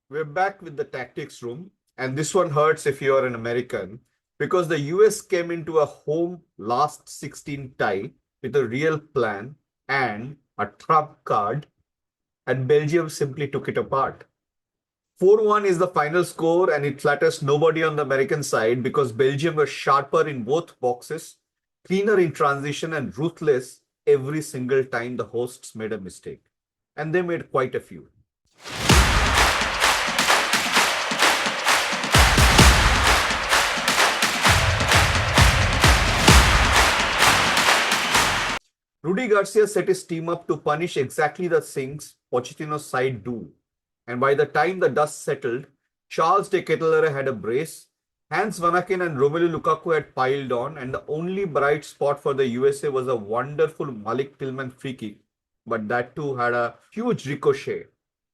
We're back with the tactics room, and this one hurts if you're an American because the US came into a home last 16 tie with a real plan and a trump card, and Belgium simply took it apart. 4-1 is the final score, and it flatters nobody on the American side because Belgium were sharper in both boxes, cleaner in transition, and ruthless every single time the hosts made a mistake. And they made quite a few. Rudi Garcia set his team up to punish exactly the things Pochettino's side do. And by the time the dust settled, Charles de Ketelaere had a brace, Hans Vanaken and Romelu Lukaku had piled on, and the only bright spot for the USA was a wonderful Malik Tillman free kick. But that too had a huge ricochet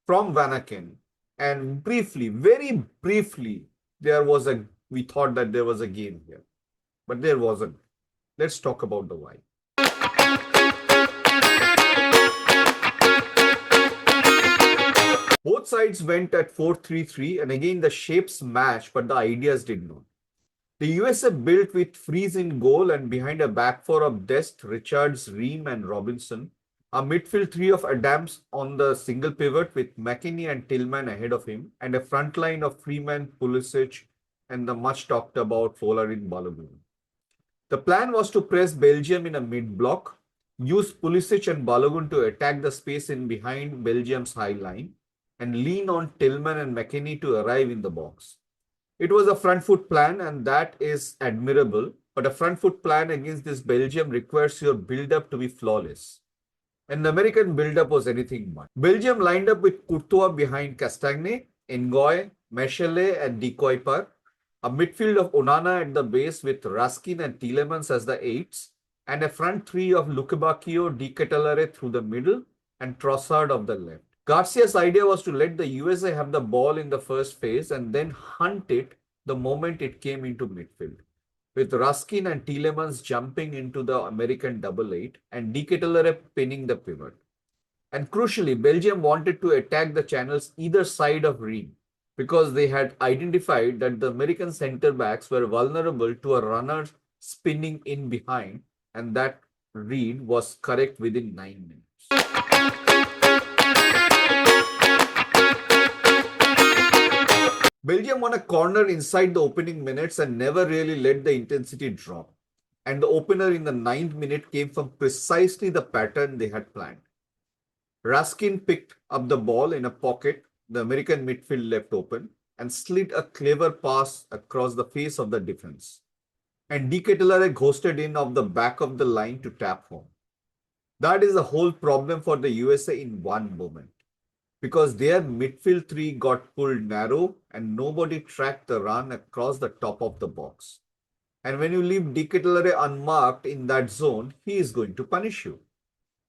from Vanaken. And briefly, very briefly, we thought that there was a game here. But there wasn't. Let's talk about the why. Both sides went at 4-3-3, and again the shapes matched, but the ideas did not. The USA built with Freeze in goal and behind a back four of Dest, Richards, Ream, and Robinson. A midfield three of Adams on the single pivot with McKinney and Tillman ahead of him, and a front line of Freeman, Pulisic, and the much talked about Folarin Balogun. The plan was to press Belgium in a mid block, use Pulisic and Balogun to attack the space in behind Belgium's high line, and lean on Tillman and McKinney to arrive in the box. It was a front foot plan, and that is admirable, but a front foot plan against this Belgium requires your build-up to be flawless. And the American build-up was anything but. Belgium lined up with Courtois behind Castagne, Ngoy, Mechele, and Decoyper, a midfield of Onana at the base with Raskin and Tielemans as the eights, and a front three of Lukebakio, De Ketelaere through the middle, and Trossard of the left. Garcia's idea was to let the USA have the ball in the first phase and then hunt it the moment it came into midfield, with Raskin and Tielemans jumping into the American double eight and De Ketelaere pinning the pivot. And crucially, Belgium wanted to attack the channels either side of Ream because they had identified that the American centre backs were vulnerable to a runner spinning in behind, and that read was correct within 9 minutes. Belgium won a corner inside the opening minutes and never really let the intensity drop. And the opener in the 9th minute came from precisely the pattern they had planned. Raskin picked up the ball in a pocket the American midfield left open and slid a clever pass across the face of the defense. And De Ketelaere ghosted in off the back of the line to tap home. That is the whole problem for the USA in one moment, because their midfield three got pulled narrow and nobody tracked the run across the top of the box. And when you leave De Ketelaere unmarked in that zone, he is going to punish you.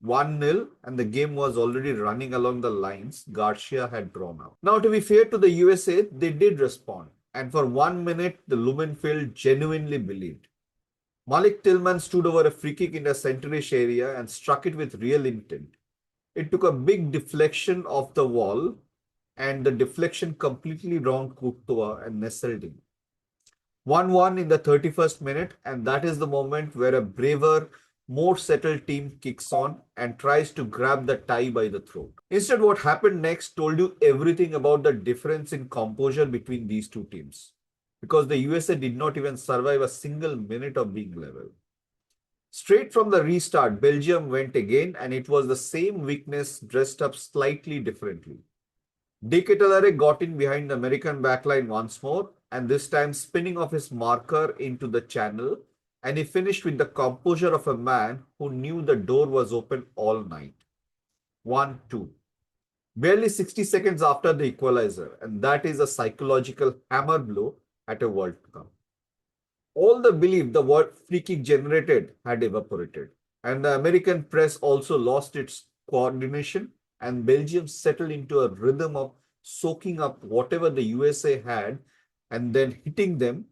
1-0, and the game was already running along the lines Garcia had drawn out. Now, to be fair to the USA, they did respond, and for 1 minute, the Lumenfield genuinely believed. Malik Tillman stood over a free kick in the centerish area and struck it with real intent. It took a big deflection off the wall, and the deflection completely round Courtois and nestled in. 1-1 in the 31st minute, and that is the moment where a braver, more settled team kicks on and tries to grab the tie by the throat. Instead, what happened next told you everything about the difference in composure between these two teams, because the USA did not even survive a single minute of being level. Straight from the restart, Belgium went again, and it was the same weakness dressed up slightly differently. De Ketelaere got in behind the American backline once more, and this time spinning off his marker into the channel, and he finished with the composure of a man who knew the door was open all night. 1-2. Barely 60 seconds after the equalizer, and that is a psychological hammer blow at a World Cup. All the belief the free kick generated had evaporated, and the American press also lost its coordination, and Belgium settled into a rhythm of soaking up whatever the USA had and then hitting them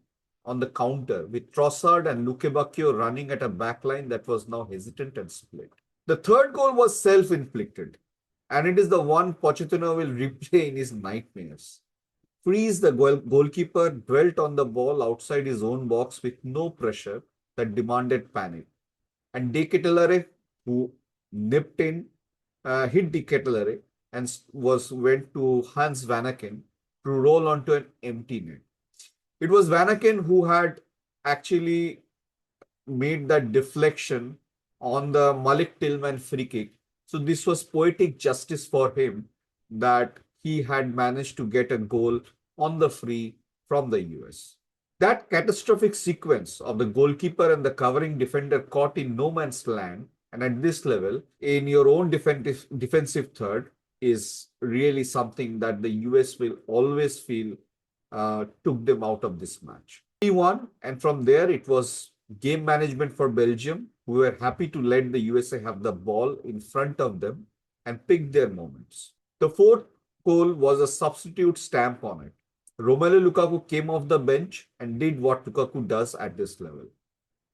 on the counter, with Trossard and Lukebakio running at a backline that was now hesitant and split. The third goal was self-inflicted, And it is the one Pochettino will replay in his nightmares. Freeze, the goalkeeper dwelt on the ball outside his own box with no pressure that demanded panic. And De Ketelaere, who nipped in, hit De Ketelaere and went to Hans Vanaken to roll onto an empty net. It was Vanaken who had actually made that deflection on the Malik Tillman free kick. So this was poetic justice for him that he had managed to get a goal on the free from the US. That catastrophic sequence of the goalkeeper and the covering defender caught in no man's land and at this level in your own defensive third is really something that the US will always feel took them out of this match. 3-1, and from there it was game management for Belgium, who were happy to let the USA have the ball in front of them and pick their moments. The fourth goal was a substitute stamp on it. Romelu Lukaku came off the bench and did what Lukaku does at this level,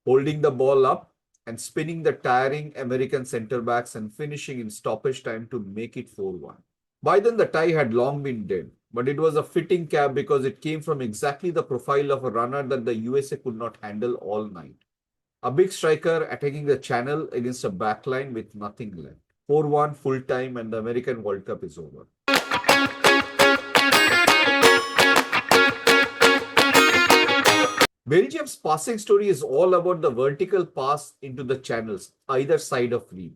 holding the ball up and spinning the tiring American centre backs and finishing in stoppage time to make it 4-1. By then, the tie had long been dead, but it was a fitting cap because it came from exactly the profile of a runner that the USA could not handle all night. A big striker attacking the channel against a backline with nothing left. 4-1 full time and the American World Cup is over. Belgium's passing story is all about the vertical pass into the channels, either side of Ream.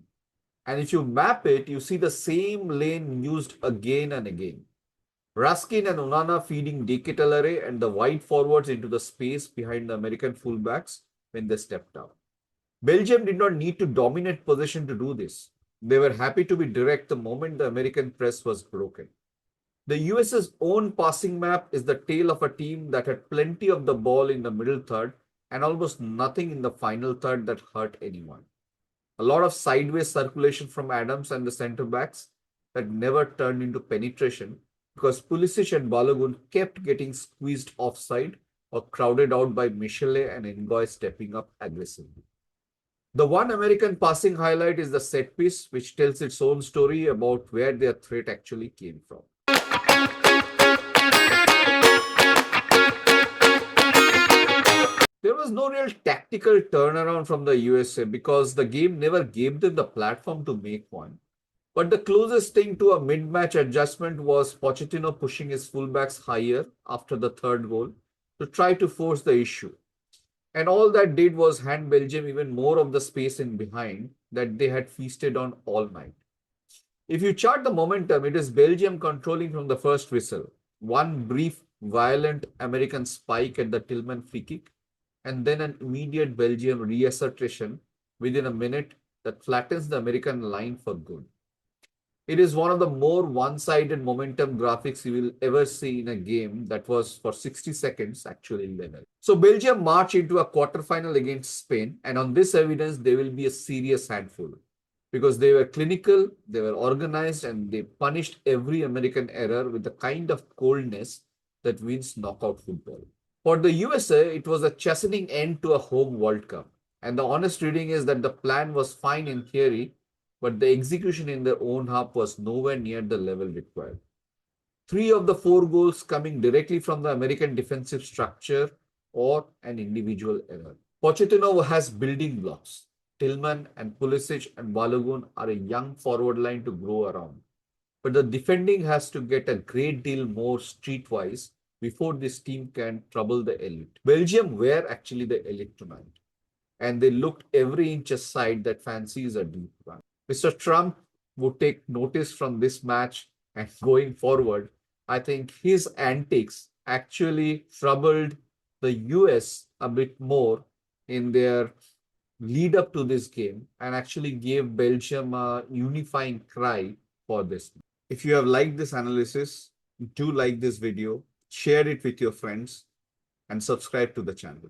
And if you map it, you see the same lane used again and again. Raskin and Onana feeding De Ketelaere and the wide forwards into the space behind the American fullbacks when they stepped out. Belgium did not need to dominate possession to do this. They were happy to be direct the moment the American press was broken. The US's own passing map is the tale of a team that had plenty of the ball in the middle third and almost nothing in the final third that hurt anyone. A lot of sideways circulation from Adams and the centre backs that never turned into penetration because Pulisic and Balogun kept getting squeezed offside or crowded out by Michelet and Ngoy stepping up aggressively. The one American passing highlight is the set piece, which tells its own story about where their threat actually came from. There was no real tactical turnaround from the USA because the game never gave them the platform to make one. But the closest thing to a mid-match adjustment was Pochettino pushing his fullbacks higher after the third goal to try to force the issue. And all that did was hand Belgium even more of the space in behind that they had feasted on all night. If you chart the momentum, it is Belgium controlling from the first whistle. One brief, violent American spike at the Tillman free kick, and then an immediate Belgium reassertion within a minute that flattens the American line for good. It is one of the more one-sided momentum graphics you will ever see in a game that was for 60 seconds actually level. So Belgium march into a quarterfinal against Spain, and on this evidence, they will be a serious handful because they were clinical, they were organized, and they punished every American error with the kind of coldness that wins knockout football. For the USA, it was a chastening end to a home World Cup. And the honest reading is that the plan was fine in theory, but the execution in their own half was nowhere near the level required. 3 of the 4 goals coming directly from the American defensive structure or an individual error. Pochettino has building blocks. Tillman and Pulisic and Balogun are a young forward line to grow around. But the defending has to get a great deal more streetwise before this team can trouble the elite. Belgium were actually the elite tonight. And they looked every inch aside that fancies a deep run. Mr. Trump would take notice from this match, and going forward, I think his antics actually troubled the US a bit more in their lead up to this game and actually gave Belgium a unifying cry for this. If you have liked this analysis, do like this video, share it with your friends, and subscribe to the channel.